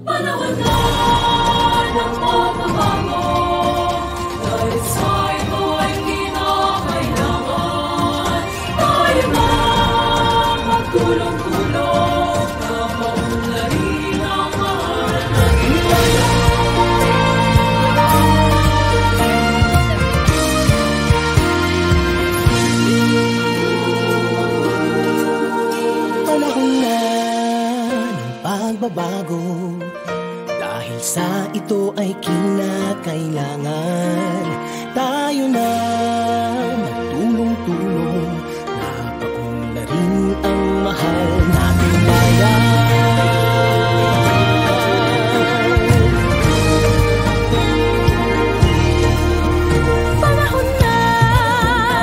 Panahon na ng pagbabago, dahil sa ito ay kinakailangan tayo na magtulong-tulong na maunlarin ang mahal na himala. Panahon na ng pagbabago, dahil sa ito ay kinakailangan tayo na magtulong-tulong na paunlarin ang mahal nating bayan. Panahon na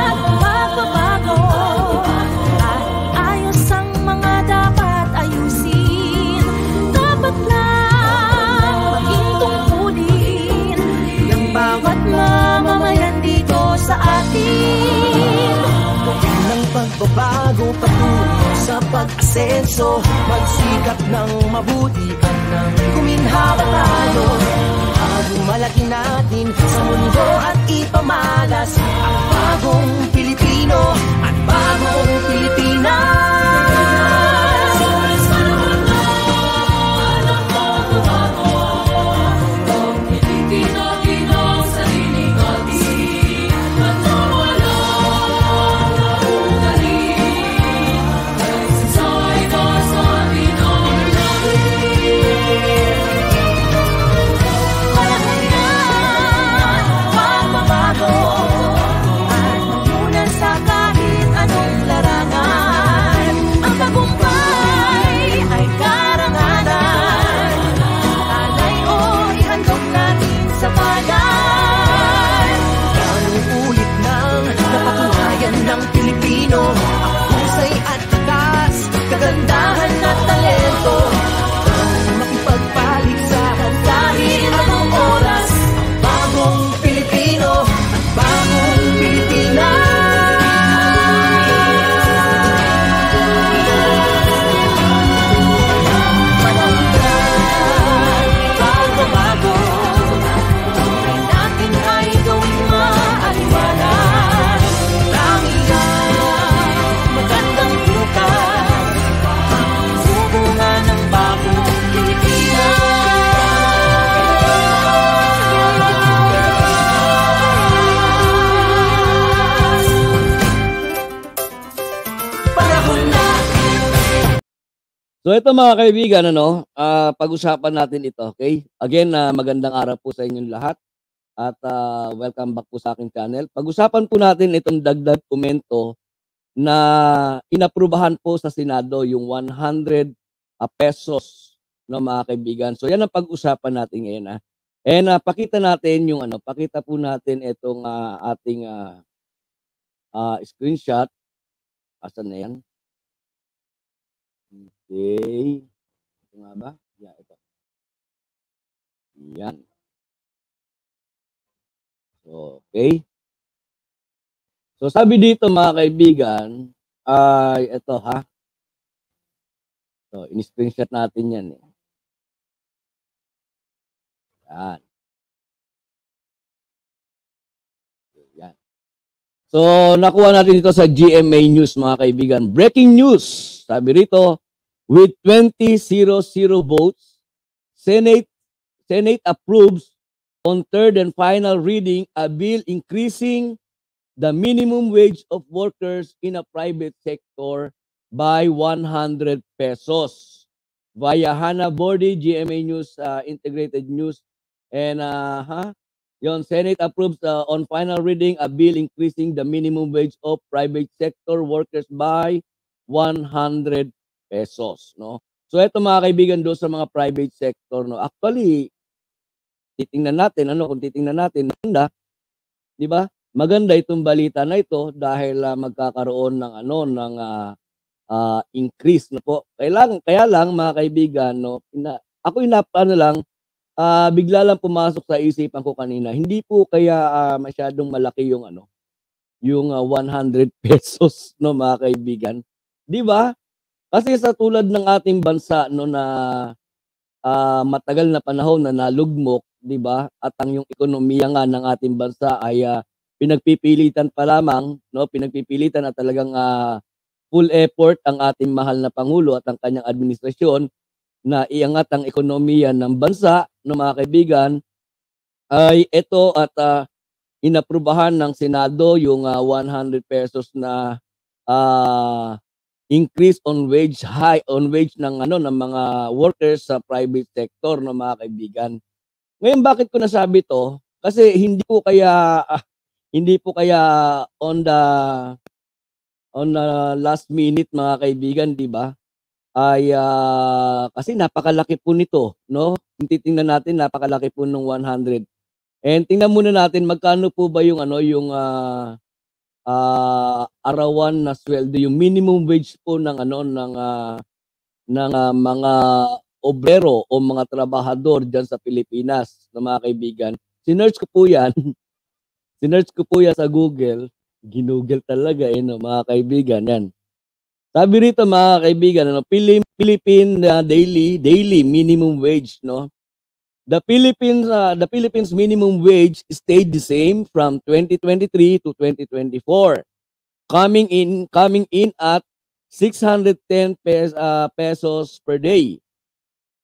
ng pagbabago, at ayos ang mga dapat ayusin. Dapat lang maging tungkulin ng bawat mamamayan dito sa atin. Yan ang pagbabago patungo sa pag-asenso, magsikap ng mabuti at nang kuminhawa tayo. Bagong malaki natin sa mundo at ipamalas ang bagong Pilipino at bagong Pilipinas. Panahon na ng pagbabago, huwag pilitin natin ang sarili natin at nawala na ugaling, dahil sa iba sa atin ang lalim. Panahon na ng pagbabago, at magmunan sa kahit anong larangan. Ang tagumpay ay karangalan. Alay o ihandog natin sa bayan. Ganong ulit nang napatunayan ng Pilipino ang husay at takas, kagandahan at talento. Makipagpaligsahan kahit anong oras, bagong Pilipino at bagong Pilipinas. Panahon na pagbabago, Buhay natin ay gawing maaliwalas. Langit ang magandang bukas, sumunga ng bagong Pilipinas. panahon na. So ito mga kaibigan, pag-usapan natin ito, okay? Again, magandang araw po sa inyong lahat at welcome back po sa aking channel. Pag-usapan po natin itong dagdag komento na inaprubahan po sa Senado, yung 100 pesos, no, mga kaibigan. So yan ang pag-usapan natin ngayon. And pakita natin yung pakita po natin itong ating screenshot. Asan na yan? Okay. Ito nga ba? Yeah, ito. Yan. So, okay. So, sabi dito mga kaibigan, ay ito ha. So, in-screenshot natin yan eh. Yan. Yan. So, nakuha natin dito sa GMA News mga kaibigan. Breaking news. Sabi rito, with 20,000 votes, Senate approves on third and final reading a bill increasing the minimum wage of workers in a private sector by 100 pesos. Via Hannah Bordy, GMA News, Integrated News, and yon Senate approves on final reading a bill increasing the minimum wage of private sector workers by 100 pesos, no? So ito mga kaibigan do sa mga private sector, no. Actually, titingnan natin kung titingnan natin, maganda, 'di ba? Maganda itong balita na ito dahil magkakaroon ng increase na po. Kaya lang mga kaibigan, no, bigla lang pumasok sa isipan ko kanina. Hindi po kaya masyadong malaki yung 100 pesos, no, mga kaibigan. 'Di ba? Kasi sa tulad ng ating bansa, no, na matagal na panahon na nalugmok, 'di ba? At ang yung ekonomiya nga ng ating bansa ay pinagpipilitan pa lamang, no? Pinagpipilitan at talagang full effort ang ating mahal na pangulo at ang kanyang administrasyon na iangat ang ekonomiya ng bansa, no mga kaibigan, ay ito at inaprubahan ng Senado yung 100 pesos na increase on wage ng ng mga workers sa private sector, no mga kaibigan. Ngayon bakit ko nasabi to? Kasi hindi po kaya on the last minute mga kaibigan, 'di ba? Ay kasi napakalaki po nito, no? Kung titingnan natin napakalaki po ng 100. And tingnan muna natin magkano po ba yung yung arawan na sweldo, yung minimum wage po ng mga obrero o mga trabahador diyan sa Pilipinas, na mga kaibigan. Sinearch ko po 'yan. Sinearch ko po 'yan sa Google. Ginugel talaga no, mga kaibigan, 'yan. Sabi rito mga kaibigan, Philippine daily minimum wage, no? The Philippines minimum wage stayed the same from 2023 to 2024, coming in at 610 pesos per day.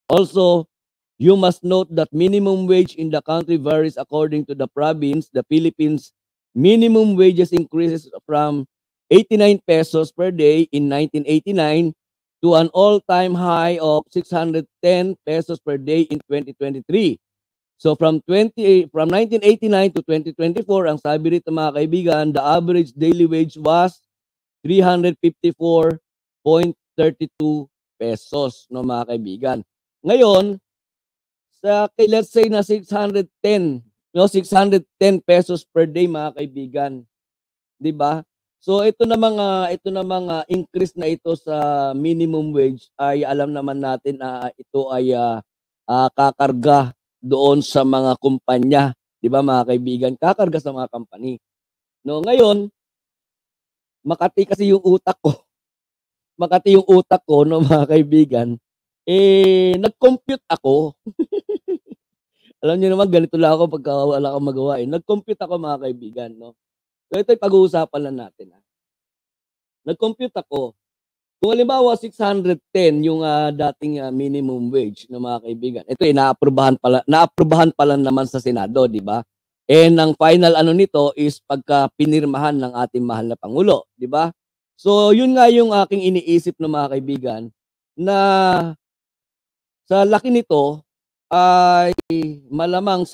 Also, you must note that minimum wage in the country varies according to the province. The Philippines minimum wages increases from 89 pesos per day in 1989 to an all-time high of 610 pesos per day in 2023. So from 1989 to 2024, ang sabi rito mga kaibigan, the average daily wage was 354.32 pesos, no mga kaibigan. Ngayon, let's say na 610 pesos per day mga kaibigan. 'Di ba? So ito na mga increase na ito sa minimum wage ay alam naman natin na ito ay kakarga doon sa mga kumpanya, 'di ba mga kaibigan? Kakarga sa mga company. No, ngayon makati kasi yung utak ko. Makati yung utak ko, no mga kaibigan. Nag-compute ako. Alam niyo naman ganito lang ako pagka wala akong magawa Nag-compute ako mga kaibigan, no. So ito'y pag-uusapan lang natin. Nag-compute ako. Kung halimbawa 610 yung dating minimum wage ng mga kaibigan. Ito naaprubahan pa lang naman sa Senado, di ba? And ang final nito is pagka pinirmahan ng ating mahal na Pangulo, di ba? So yun nga yung aking iniisip ng mga kaibigan na sa laki nito ay malamang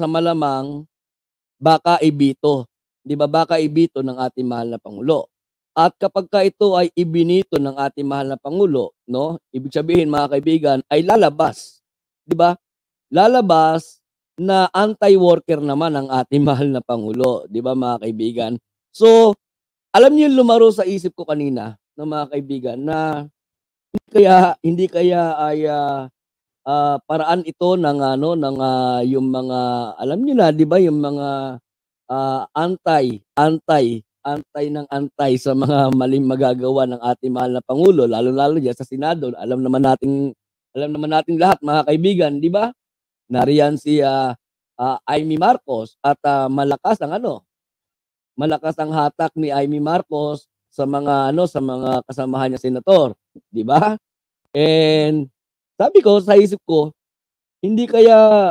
baka ibito. 'Di ba? Baka ibito ng ating mahal na Pangulo. At kapag ito ay ibinito ng ating mahal na Pangulo, no? Ibig sabihin mga kaibigan ay lalabas. 'Di ba? Lalabas na anti-worker naman ang ating mahal na Pangulo, 'di ba mga kaibigan? So, alam niyo lumaro sa isip ko kanina, no mga kaibigan, na hindi kaya ay paraan ito ng yung mga alam niyo na 'di ba yung mga antay sa mga maling magagawa ng ating mahal na Pangulo, lalo-lalo diyan sa Senado. Alam naman natin lahat mga kaibigan, 'di ba? Nariyan si Amy Marcos at malakas ang hatak ni Amy Marcos sa mga kasamahan niya senator, 'di ba? And sabi ko sa isip ko, hindi kaya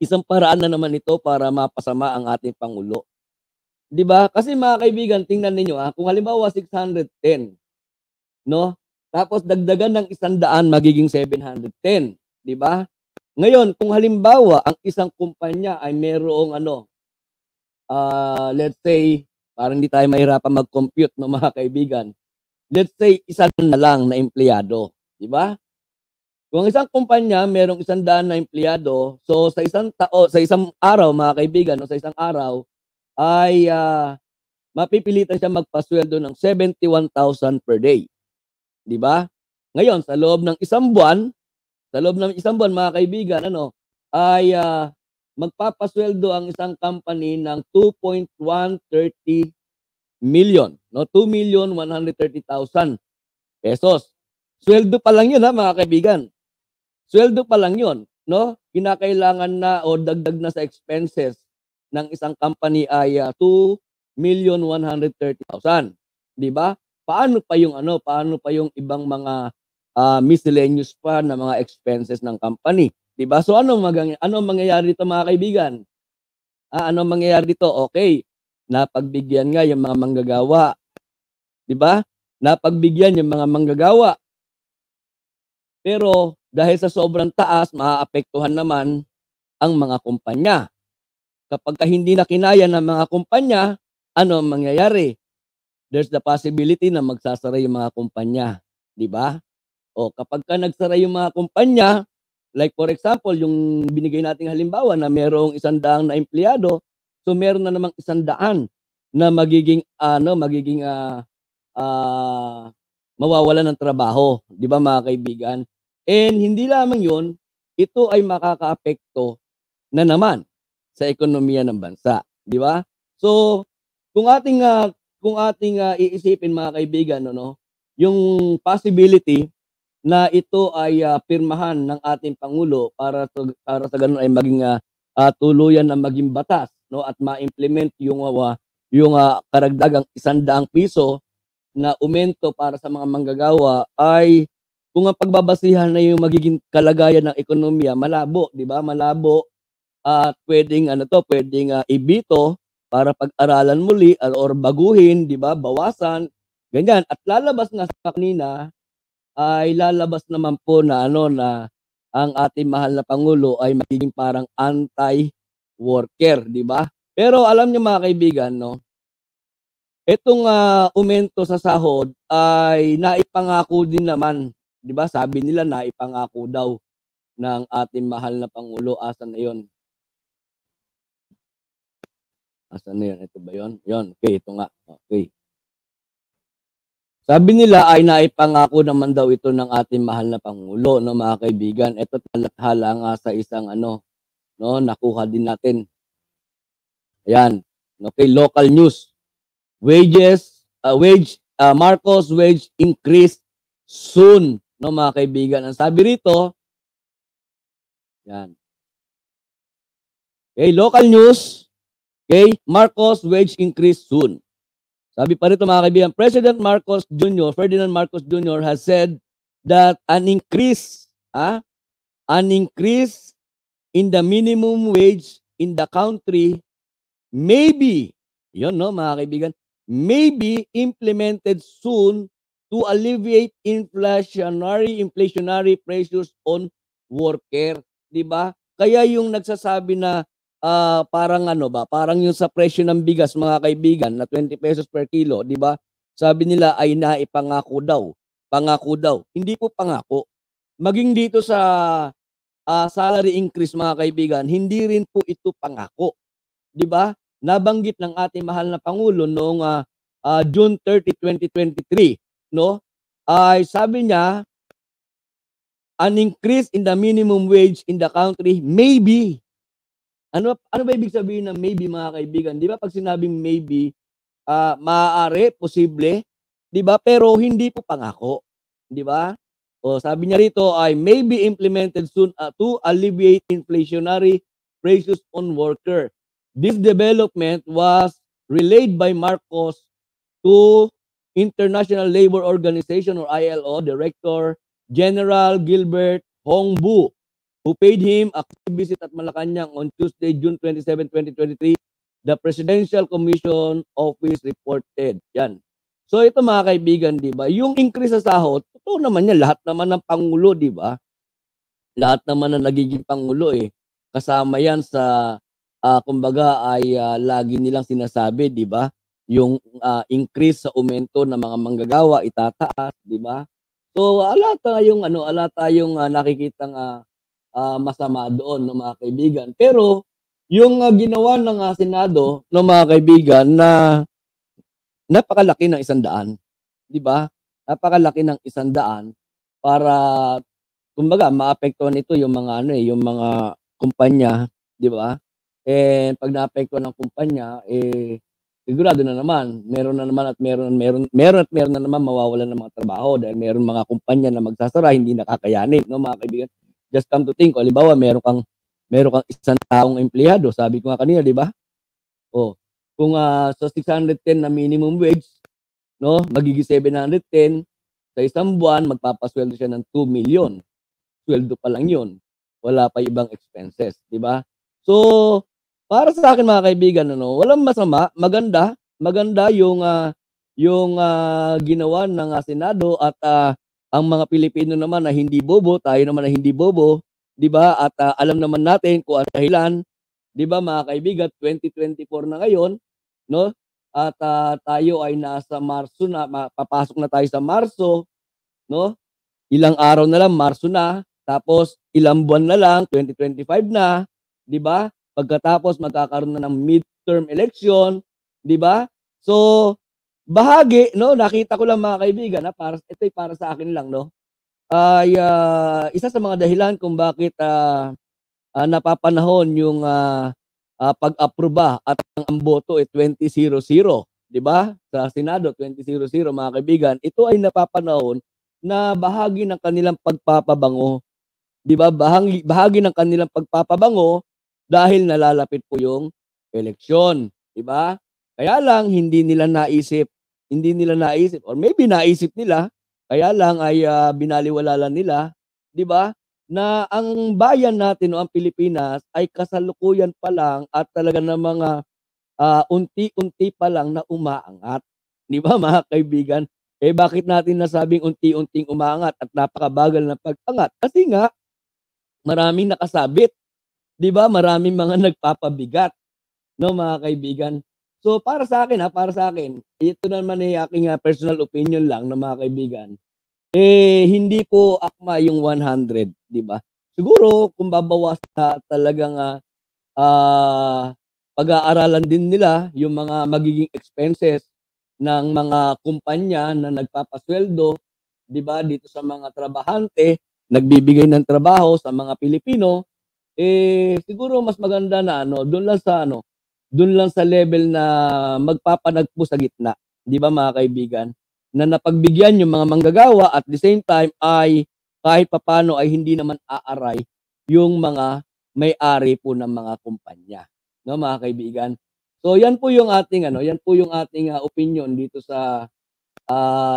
isang paraan na naman ito para mapasama ang ating Pangulo. 'Di ba? Kasi mga kaibigan, tingnan ninyo kung halimbawa 610, no? Tapos dagdagan ng 100 magiging 710, 'di ba? Ngayon, kung halimbawa ang isang kumpanya ay mayroong let's say, para hindi tayo mahirapan mag-compute no mga kaibigan. Let's say isa na lang na empleyado, 'di ba? Kung isang kumpanya merong 100 na empleyado, so sa isang araw mga kaibigan, no, sa isang araw ay mapipilitan siya magpasweldo ng 71,000 per day. 'Di ba? Ngayon, sa loob ng isang buwan mga kaibigan, ay magpapasweldo ang isang company ng 2.130 million, no? 2,130,000 pesos. Sweldo pa lang 'yun mga kaibigan. Sweldo pa lang 'yon, no? Kinakailangan na o dagdag na sa expenses ng isang company ay 2,130,000, 'di ba? Paano pa yung paano pa yung ibang mga miscellaneous pa na mga expenses ng company, 'di ba? So ano mangyayari dito mga kaibigan? Ano mangyayari dito? Okay, napagbigyan nga yung mga manggagawa, 'di ba? Napagbigyan yung mga manggagawa. Pero dahil sa sobrang taas, maaapektuhan naman ang mga kumpanya. Kapagka hindi na kinaya ng mga kumpanya, ano ang mangyayari? There's the possibility na magsasara yung mga kumpanya, 'di ba? O kapagka nagsara yung mga kumpanya, like for example, yung binigay nating halimbawa na merong 100 na empleyado, so meron na namang 100 na magiging mawawalan ng trabaho, 'di ba mga kaibigan? And hindi lamang 'yon, ito ay makakaapekto na naman sa ekonomiya ng bansa, 'di ba? So, kung ating iisipin mga kaibigan yung possibility na ito ay pirmahan ng ating pangulo para sa ganun ay maging tuluyan na maging batas at ma-implement yung karagdagang 100 piso na aumento para sa mga manggagawa ay kung ang pagbabasihan na yung magiging kalagayan ng ekonomiya, malabo, 'di ba? Malabo at pwedeng ibito para pag-aralan muli or baguhin, 'di ba? Bawasan, ganyan. At lalabas nga sa kanina ay lalabas naman po na na ang ating mahal na pangulo ay magiging parang anti-worker, 'di ba? Pero alam niyo mga kaibigan, itong aumento sa sahod ay naipangako din naman, 'di ba? Sabi nila naipangako daw ng ating mahal na pangulo. Asan na 'yon? Asan na 'yon? Ito ba 'yon? 'Yon. Okay, ito nga. Okay. Sabi nila ay naipangako naman daw ito ng ating mahal na pangulo, mga kaibigan. Ito talathala nga sa isang nakuha din natin. Ayan. Okay, local news. Marcos wage increase soon, mga kaibigan. Ang sabi rito, yan. Okay, local news. Okay, Marcos wage increase soon. Sabi pa rito mga kaibigan, Ferdinand Marcos Jr. has said that an increase in the minimum wage in the country may be, mga kaibigan, may be implemented soon to alleviate inflationary pressures on worker, 'di ba? Kaya yung nagsasabi na parang yung sa presyo ng bigas mga kaibigan na 20 pesos per kilo, 'di ba? Sabi nila ay naipangako daw. Pangako daw. Hindi po pangako. Maging dito sa salary increase mga kaibigan, hindi rin po ito pangako. 'Di ba? Nabanggit ng ating mahal na pangulo noong June 30, 2023, ay sabi niya an increase in the minimum wage in the country maybe. Ano ba ibig sabihin ng maybe mga kaibigan? 'Di ba pag sinabing maybe, maaari, posible, 'di ba? Pero hindi po pangako, 'di ba? O sabi niya rito ay may be implemented soon to alleviate inflationary pressures on worker. This development was relayed by Marcos to International Labor Organization or ILO Director General Gilbert Hongbu, who paid him a visit at Malacanang on Tuesday, June 27, 2023, the Presidential Commission Office reported. Yan. So ito mga kaibigan, 'di ba? Yung increase sa sahod, totoo naman yan, lahat naman ng pangulo, 'di ba? Lahat naman ng nagiging pangulo kasama yan sa kumbaga ay lagi nilang sinasabi, 'di ba? Yung increase sa aumento ng mga manggagawa itataas, 'di ba? So ala tayong nakikitang masama doon mga kaibigan. Pero yung ginawa ng Senado mga kaibigan na napakalaki ng 100, 'di ba? Napakalaki ng 100 para kumbaga maapektuhan ito yung mga yung mga kumpanya, 'di ba? Pag naapektuhan ng kumpanya sigurado na naman meron na naman mawawalan ng mga trabaho dahil meron mga kumpanya na magsasara, hindi nakakayanin, mga kaibigan. Just come to think, halimbawa, meron kang isang taong empleyado, sabi ko nga kanina, di ba? O, kung sa 610 na minimum wage, no, magiging 710 sa isang buwan, magpapasweldo siya ng 2 million. Sweldo pa lang yun. Wala pa ibang expenses, di ba? So, para sa akin mga kaibigan, walang masama, maganda yung ginawa ng Senado at ang mga Pilipino naman na hindi bobo, tayo naman na hindi bobo, 'di ba? At alam naman natin kung ano dahilan, 'di ba mga kaibigan, 2024 na ngayon, no? At tayo ay nasa Marso na, papasok na tayo sa Marso, no? Ilang araw na lang Marso na, tapos ilang buwan na lang 2025 na, 'di ba? Pagkatapos magkakaroon na ng midterm election, 'di ba? So, bahagi, no, nakita ko lang mga kaibigan, ito ay para sa akin lang, no, ay isa sa mga dahilan kung bakit napapanahon yung pag-aproba at ang boto ay 20-0-0, di ba? Sa Senado, 20-0-0 mga kaibigan, ito ay napapanahon na bahagi ng kanilang pagpapabango, di ba? Bahagi ng kanilang pagpapabango dahil nalalapit po yung eleksyon, di ba? Kaya lang hindi nila naisip or maybe naisip nila, kaya lang ay binaliwala lang nila, 'di ba? Na ang bayan natin o ang Pilipinas ay kasalukuyan pa lang at talaga ng mga unti-unti pa lang na umaangat. 'Di ba mga kaibigan? Bakit natin nasabing unti-unting umaangat at napakabagal ng pag-angat? Kasi nga maraming nakasabit, 'di ba? Maraming mga nagpapabigat, no mga kaibigan. So para sa akin, ito naman ay aking personal opinion lang na mga kaibigan. Hindi po akma yung 100, di ba? Siguro kung babawas na talagang pag-aaralan din nila yung mga magiging expenses ng mga kumpanya na nagpapasweldo, di ba, dito sa mga trabahante, nagbibigay ng trabaho sa mga Pilipino, siguro mas maganda na doon lang sa level na magpapanagpo sa gitna, di ba mga kaibigan, na napagbigyan yung mga manggagawa at the same time ay kahit papano ay hindi naman aaray yung mga may-ari po ng mga kumpanya, no mga kaibigan. So yan po yung ating opinion dito sa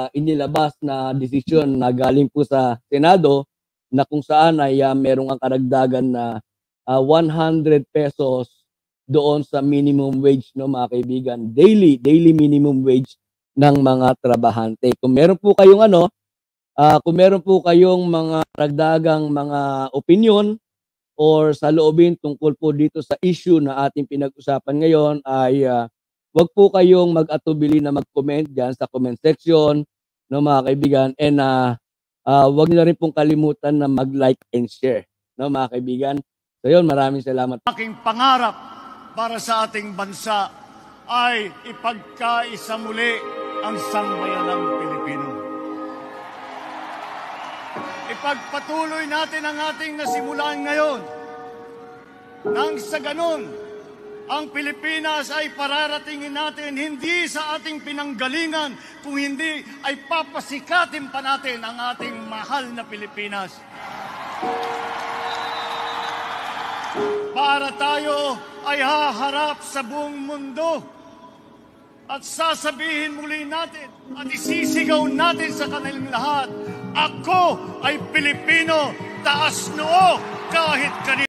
inilabas na desisyon na galing po sa Senado na kung saan ay merong ang karagdagan na 100 pesos doon sa minimum wage, no mga kaibigan, daily minimum wage ng mga trabahante. Kung meron po kayong mga dagdagang mga opinion or saloobin tungkol po dito sa issue na ating pinag-usapan ngayon, ay wag po kayong mag-atubili na mag-comment diyan sa comment section, no mga kaibigan, and wag niyo na rin pong kalimutan na mag-like and share, no mga kaibigan. So yun, maraming salamat. Aking pangarap para sa ating bansa ay ipagkaisa muli ang sambayanang Pilipino. Ipagpatuloy natin ang ating nasimulan ngayon. Nang sa ganun, ang Pilipinas ay pararatingin natin hindi sa ating pinanggalingan, kung hindi ay papasikatin pa natin ang ating mahal na Pilipinas. Para tayo ay haharap sa buong mundo at sasabihin muli natin at isisigaw natin sa kanilang lahat, ako ay Pilipino, taas noo kahit kanino.